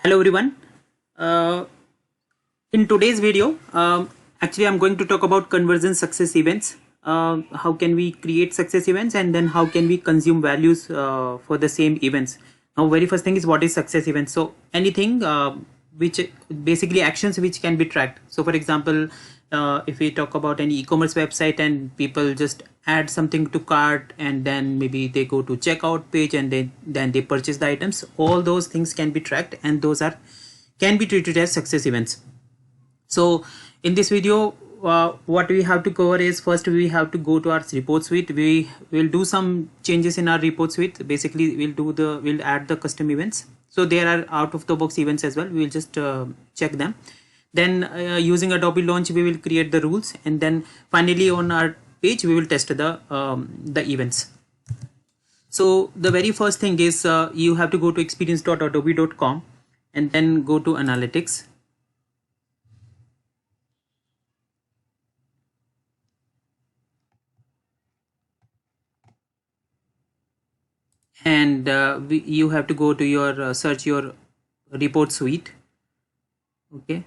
Hello everyone. Uh, in today's video, actually I'm going to talk about conversion success events. How can we create success events and then how can we consume values for the same events. Now, very first thing is what is success events. So anything which basically actions which can be tracked. So for example, if we talk about any e-commerce website and people just add something to cart and then maybe they go to checkout page and then they purchase the items, all those things can be tracked and those are can be treated as success events. So in this video, what we have to cover is first we have to go to our report suite. We will do some changes in our report suite. Basically we'll add the custom events. So there are out of the box events as well. We will just check them. Then using Adobe Launch we will create the rules, and then finally on our page we will test the events. So the very first thing is you have to go to experience.adobe.com and then go to analytics. And you have to go to your search your report suite. Okay,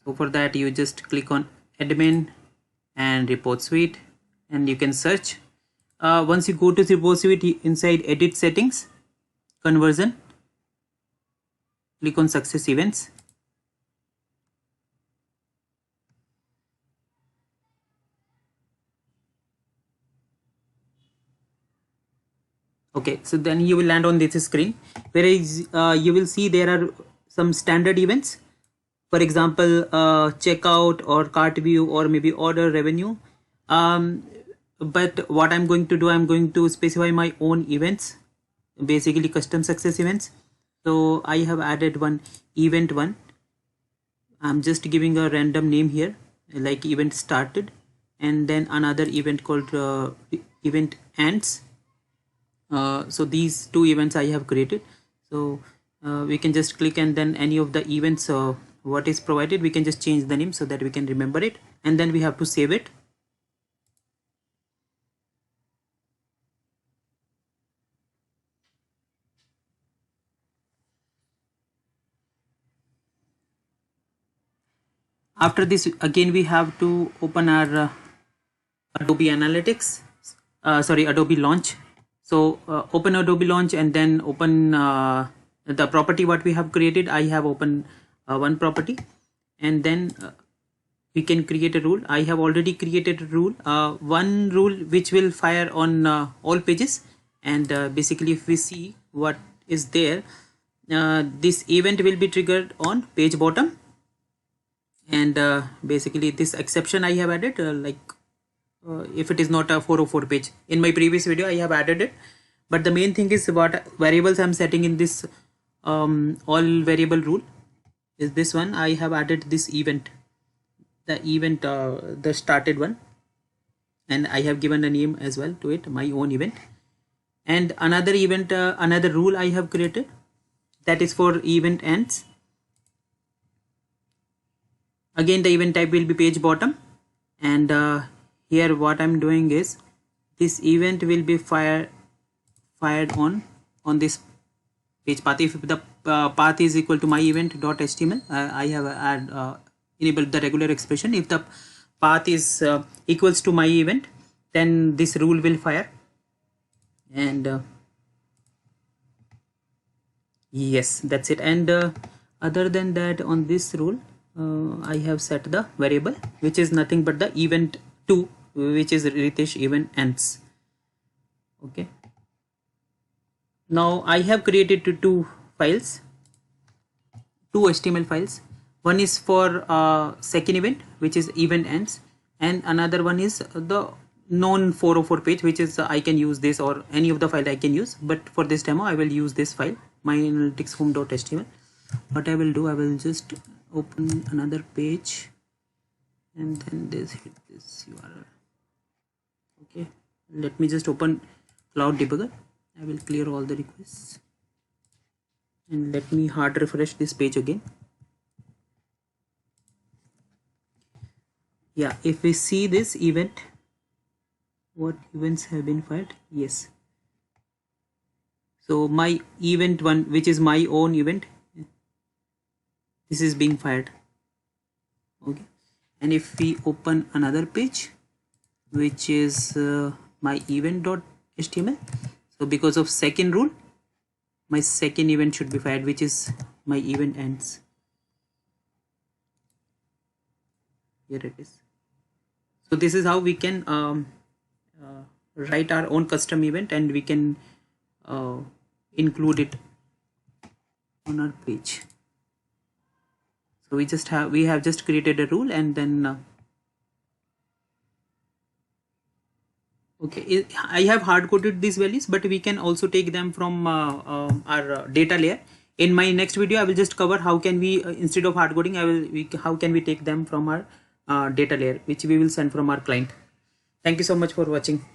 so for that you just click on admin and report suite and you can search. Once you go to the report suite, inside edit settings, conversion, click on success events. Okay, so then you will land on this screen where you will see there are some standard events. For example, checkout or cart view or maybe order revenue. But what I'm going to do, I'm going to specify my own events, basically custom success events. So I have added one event one. I'm just giving a random name here like event started, and then another event called event ends. So these two events I have created. So we can just click and then any of the events what is provided, we can just change the name so that we can remember it, and then we have to save it. After this, again we have to open our Adobe Analytics, Adobe Launch. So open Adobe Launch and then open the property what we have created. I have opened one property, and then we can create a rule. I have already created a rule, one rule which will fire on all pages, and basically if we see what is there, this event will be triggered on page bottom, and basically this exception I have added if it is not a 404 page. In my previous video I have added it, but the main thing is what variables I'm setting in this all variable rule is this one. I have added this event, the started one, and I have given a name as well to it, my own event. And another event, another rule I have created, that is for event ends. Again the event type will be page bottom, and here what I'm doing is this event will be fired on this page path. If the path is equal to my event.html, I have enabled the regular expression. If the path is equals to my event, then this rule will fire. And yes, that's it. And other than that, on this rule I have set the variable which is nothing but the event 2, which is Ritesh event ends. Okay, now I have created two files, two HTML files. One is for second event, which is event ends, and another one is the non 404 page, which is I can use this or any of the file I can use, but for this demo I will use this file, myanalyticshome.html. What I will do, I will just open another page and then hit this URL. Okay, let me just open Cloud Debugger. I will clear all the requests and let me hard refresh this page again. Yeah, if we see this event, what events have been fired? Yes, so my event one, which is my own event, this is being fired. Okay, and if we open another page which is my event.html, so because of second rule, my second event should be fired, which is my event ends. Here it is. So this is how we can write our own custom event, and we can include it on our page. So we have just created a rule, and then okay, I have hard coded these values, but we can also take them from our data layer. In my next video, I will just cover how can we instead of hard coding, how can we take them from our data layer, which we will send from our client. Thank you so much for watching.